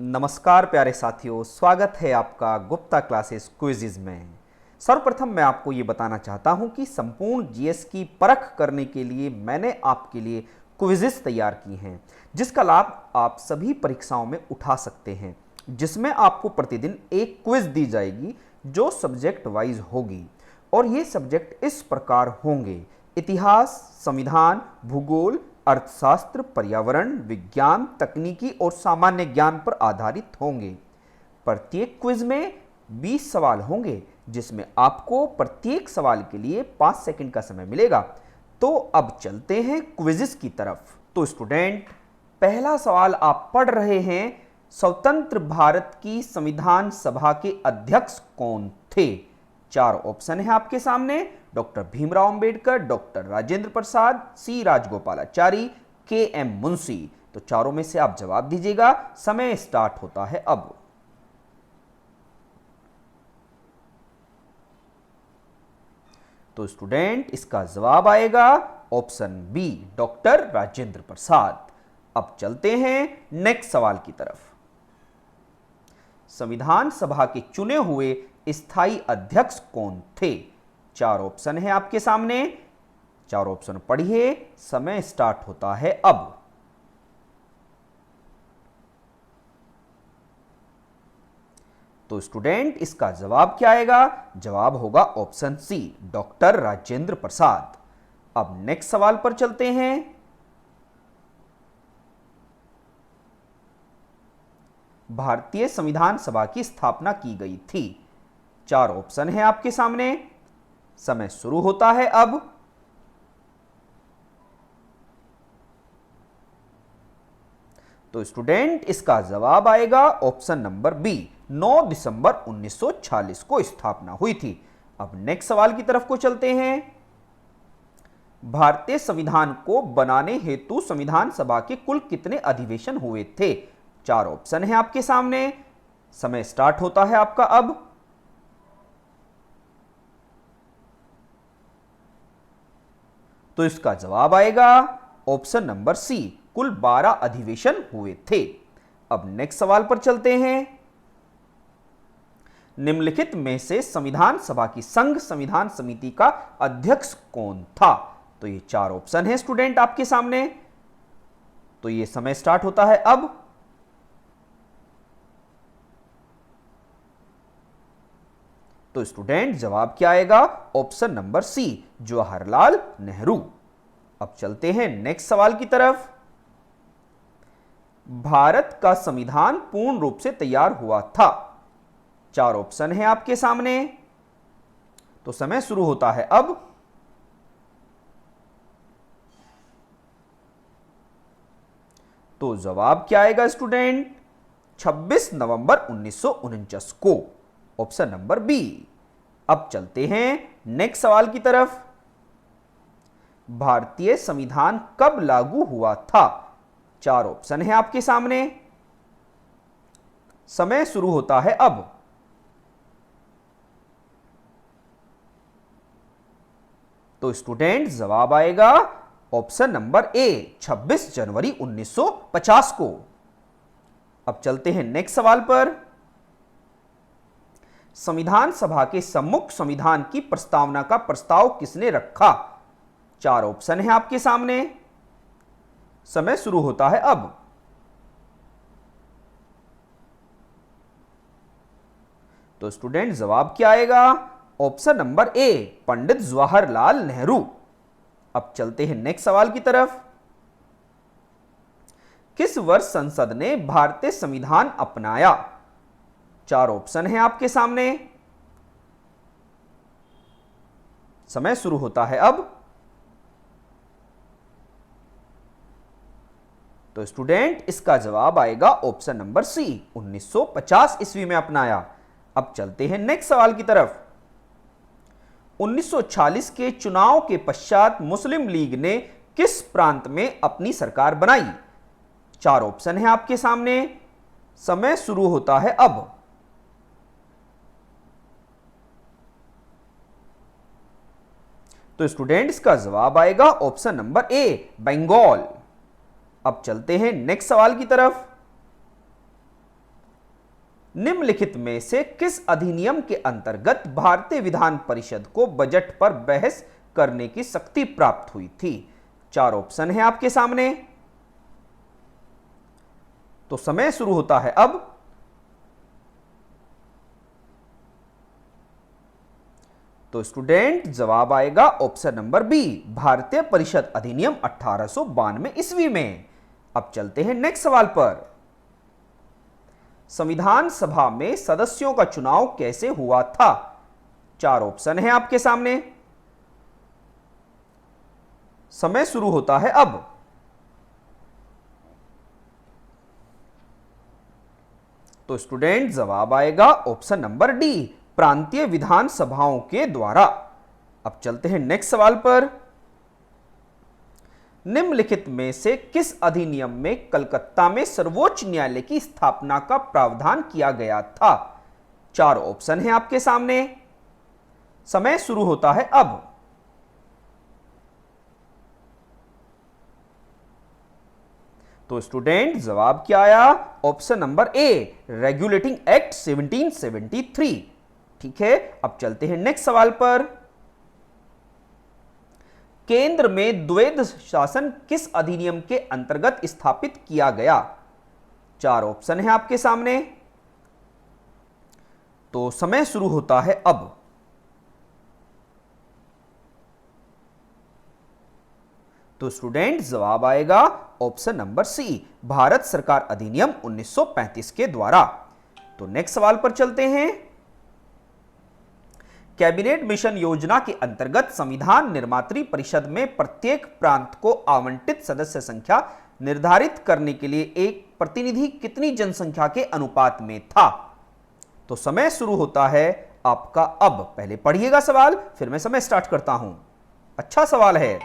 नमस्कार प्यारे साथियों, स्वागत है आपका गुप्ता क्लासेस क्विज़ में। सर्वप्रथम मैं आपको ये बताना चाहता हूँ कि संपूर्ण जीएस की परख करने के लिए मैंने आपके लिए क्विज़ेस तैयार की हैं, जिसका लाभ आप सभी परीक्षाओं में उठा सकते हैं, जिसमें आपको प्रतिदिन एक क्विज़ दी जाएगी जो सब्जेक्ट वाइज होगी। और ये सब्जेक्ट इस प्रकार होंगे: इतिहास, संविधान, भूगोल, अर्थशास्त्र, पर्यावरण, विज्ञान, तकनीकी और सामान्य ज्ञान पर आधारित होंगे। प्रत्येक क्विज में 20 सवाल होंगे, जिसमें आपको प्रत्येक सवाल के लिए 5 सेकंड का समय मिलेगा। तो अब चलते हैं क्विज़ेस की तरफ। तो स्टूडेंट, पहला सवाल आप पढ़ रहे हैं, स्वतंत्र भारत की संविधान सभा के अध्यक्ष कौन थे? 4 ऑप्शन है आपके सामने: डॉक्टर भीमराव अंबेडकर, डॉक्टर राजेंद्र प्रसाद, सी राजगोपालाचारी, के एम मुंशी। तो चारों में से आप जवाब दीजिएगा। समय स्टार्ट होता है अब। तो स्टूडेंट, इसका जवाब आएगा option B, doctor Rajendra Prasad. अब चलते हैं नेक्स्ट सवाल की तरफ। संविधान सभा के चुने हुए स्थायी अध्यक्ष कौन थे? 4 ऑप्शन है आपके सामने। 4 ऑप्शन पढ़िए। समय स्टार्ट होता है अब। तो स्टूडेंट, इसका जवाब क्या आएगा? जवाब होगा option C, doctor Rajendra Prasad. अब नेक्स्ट सवाल पर चलते हैं। भारतीय संविधान सभा की स्थापना की गई थी। 4 ऑप्शन है आपके सामने। समय शुरू होता है अब। तो स्टूडेंट, इसका जवाब आएगा ऑप्शन नंबर बी, 9 दिसंबर 1946 को स्थापना हुई थी। अब नेक्स्ट सवाल की तरफ को चलते हैं। भारतीय संविधान को बनाने हेतु संविधान सभा के कुल कितने अधिवेशन हुए थे? 4 ऑप्शन है आपके सामने। समय स्टार्ट होता है आपका अब। तो इसका जवाब आएगा ऑप्शन नंबर सी, कुल 12 अधिवेशन हुए थे। अब नेक्स्ट सवाल पर चलते हैं। निम्नलिखित में से संविधान सभा की संघ संविधान समिति का अध्यक्ष कौन था? तो ये 4 ऑप्शन है स्टूडेंट आपके सामने। तो ये समय स्टार्ट होता है अब। तो स्टूडेंट, जवाब क्या आएगा? Option number C, Jawaharlal Nehru. अब चलते हैं नेक्स्ट सवाल की तरफ। भारत का संविधान पूर्ण रूप से तैयार हुआ था। 4 ऑप्शन है आपके सामने। तो समय शुरू होता है अब। तो जवाब क्या आएगा स्टूडेंट? 26 नवंबर 1949 को, ऑप्शन नंबर बी। अब चलते हैं नेक्स्ट सवाल की तरफ। भारतीय संविधान कब लागू हुआ था? 4 ऑप्शन है आपके सामने। समय शुरू होता है अब। तो स्टूडेंट, जवाब आएगा ऑप्शन नंबर ए, 26 जनवरी 1950 को। अब चलते हैं नेक्स्ट सवाल पर। संविधान सभा के सम्मुख संविधान की प्रस्तावना का प्रस्ताव किसने रखा? 4 ऑप्शन है आपके सामने। समय शुरू होता है अब। तो स्टूडेंट, जवाब क्या आएगा? Option number A, Pandit Jawaharlal Nehru. अब चलते हैं नेक्स्ट सवाल की तरफ। किस वर्ष संसद ने भारतीय संविधान अपनाया? 4 ऑप्शन है आपके सामने। समय शुरू होता है अब। तो स्टूडेंट, इसका जवाब आएगा ऑप्शन नंबर सी, 1950 ईस्वी में अपनाया। अब चलते हैं नेक्स्ट सवाल की तरफ। 1940 के चुनाव के पश्चात मुस्लिम लीग ने किस प्रांत में अपनी सरकार बनाई? 4 ऑप्शन है आपके सामने। समय शुरू होता है अब। तो स्टूडेंट, इसका जवाब आएगा ऑप्शन नंबर ए, बंगाल। अब चलते हैं नेक्स्ट सवाल की तरफ। निम्नलिखित में से किस अधिनियम के अंतर्गत भारतीय विधान परिषद को बजट पर बहस करने की शक्ति प्राप्त हुई थी? 4 ऑप्शन है आपके सामने। तो समय शुरू होता है अब। तो स्टूडेंट जवाब आएगा ऑप्शन नंबर बी, भारतीय परिषद अधिनियम 1892 ईस्वी में। अब चलते हैं नेक्स्ट सवाल पर। संविधान सभा में सदस्यों का चुनाव कैसे हुआ था? 4 ऑप्शन है आपके सामने। समय शुरू होता है अब। तो स्टूडेंट जवाब आएगा ऑप्शन नंबर डी, प्रांतीय विधान सभाओं के द्वारा। अब चलते हैं नेक्स्ट सवाल पर। निम्नलिखित में से किस अधिनियम में कलकत्ता में सर्वोच्च न्यायालय की स्थापना का प्रावधान किया गया था? 4 ऑप्शन है आपके सामने। समय शुरू होता है अब। तो स्टूडेंट जवाब क्या आया? Option number A, regulating act 1773। ठीक है, अब चलते हैं नेक्स्ट सवाल पर। केंद्र में द्वैध शासन किस अधिनियम के अंतर्गत स्थापित किया गया? 4 ऑप्शन है आपके सामने। तो समय शुरू होता है अब। तो स्टूडेंट जवाब आएगा ऑप्शन नंबर सी, भारत सरकार अधिनियम 1935 के द्वारा। तो नेक्स्ट सवाल पर चलते हैं। कैबिनेट मिशन योजना के अंतर्गत संविधान निर्मात्री परिषद में प्रत्येक प्रांत को आवंटित सदस्य संख्या निर्धारित करने के लिए एक प्रतिनिधि कितनी जनसंख्या के अनुपात में था? तो समय शुरू होता है आपका अब। पहले पढ़िएगा सवाल, फिर मैं समय स्टार्ट करता हूं। अच्छा सवाल है।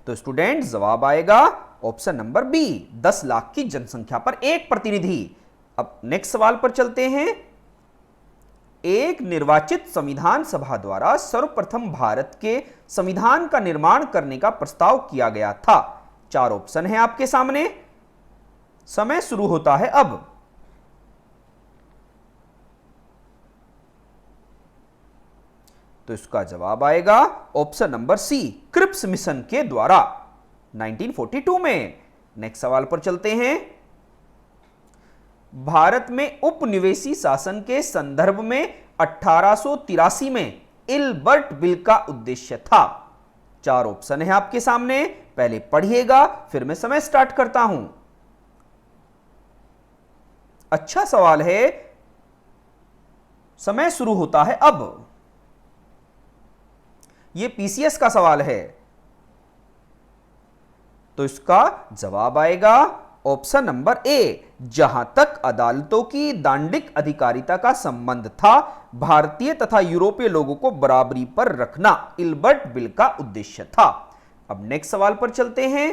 तो स्टूडेंट जवाब आएगा ऑप्शन नंबर बी, 10 लाख की जनसंख्या पर एक प्रतिनिधि। अब नेक्स्ट सवाल पर चलते हैं। एक निर्वाचित संविधान सभा द्वारा सर्वप्रथम भारत के संविधान का निर्माण करने का प्रस्ताव किया गया था। 4 ऑप्शन है आपके सामने। समय शुरू होता है अब। तो इसका जवाब आएगा option number C, Cripps mission के द्वारा 1942 में। नेक्स्ट सवाल पर चलते हैं। भारत में उपनिवेशी शासन के संदर्भ में 1883 में इल्बर्ट बिल का उद्देश्य था। 4 ऑप्शन है आपके सामने। पहले पढ़िएगा, फिर मैं समय स्टार्ट करता हूं। अच्छा सवाल है। समय शुरू होता है अब। ये पीसीएस का सवाल है। तो इसका जवाब आएगा ऑप्शन नंबर ए, जहां तक अदालतों की दांडिक अधिकारिता का संबंध था, भारतीय तथा यूरोपीय लोगों को बराबरी पर रखना इल्बर्ट बिल का उद्देश्य था। अब नेक्स्ट सवाल पर चलते हैं।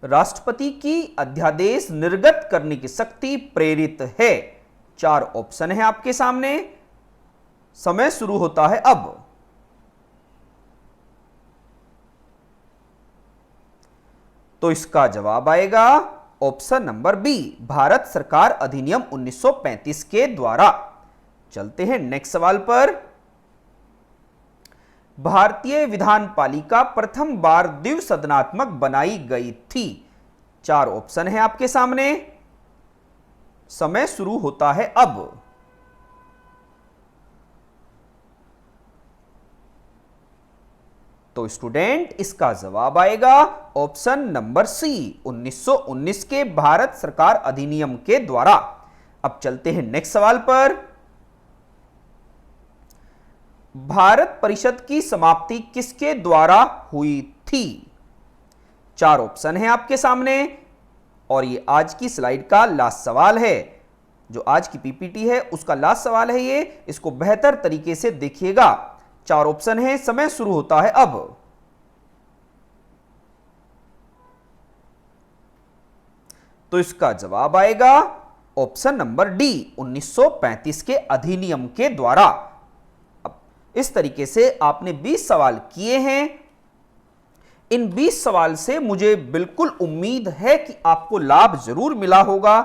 राष्ट्रपति की अध्यादेश निर्गत करने की शक्ति प्रेरित है। 4 ऑप्शन है आपके सामने। समय शुरू होता है अब। तो इसका जवाब आएगा ऑप्शन नंबर बी, भारत सरकार अधिनियम 1935 के द्वारा। चलते हैं नेक्स्ट सवाल पर। भारतीय विधान पालिका प्रथम बार द्विसदनात्मक बनाई गई थी। 4 ऑप्शन है आपके सामने। समय शुरू होता है अब। तो स्टूडेंट इसका जवाब आएगा ऑप्शन नंबर सी, 1919 के भारत सरकार अधिनियम के द्वारा। अब चलते हैं नेक्स्ट सवाल पर। भारत परिषद की समाप्ति किसके द्वारा हुई थी? 4 ऑप्शन है आपके सामने। और ये आज की स्लाइड का लास्ट सवाल है। जो आज की पीपीटी है उसका लास्ट सवाल है ये। इसको बेहतर तरीके से देखिएगा। 4 ऑप्शन है। समय शुरू होता है अब। तो इसका जवाब आएगा ऑप्शन नंबर डी, 1935 के अधिनियम के द्वारा। अब इस तरीके से आपने 20 सवाल किए हैं। इन 20 सवाल से मुझे बिल्कुल उम्मीद है कि आपको लाभ जरूर मिला होगा।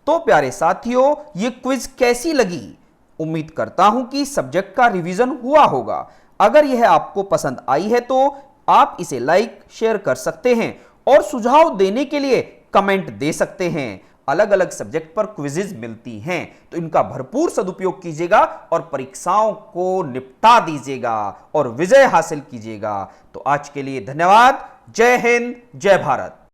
तो प्यारे साथियों, ये क्विज कैसी लगी? उम्मीद करता हूं कि सब्जेक्ट का रिवीजन हुआ होगा। अगर यह आपको पसंद आई है तो आप इसे लाइक शेयर कर सकते हैं और सुझाव देने के लिए कमेंट दे सकते हैं। अलग अलग सब्जेक्ट पर क्विजेज मिलती हैं, तो इनका भरपूर सदुपयोग कीजिएगा और परीक्षाओं को निपटा दीजिएगा और विजय हासिल कीजिएगा। तो आज के लिए धन्यवाद। जय हिंद, जय भारत।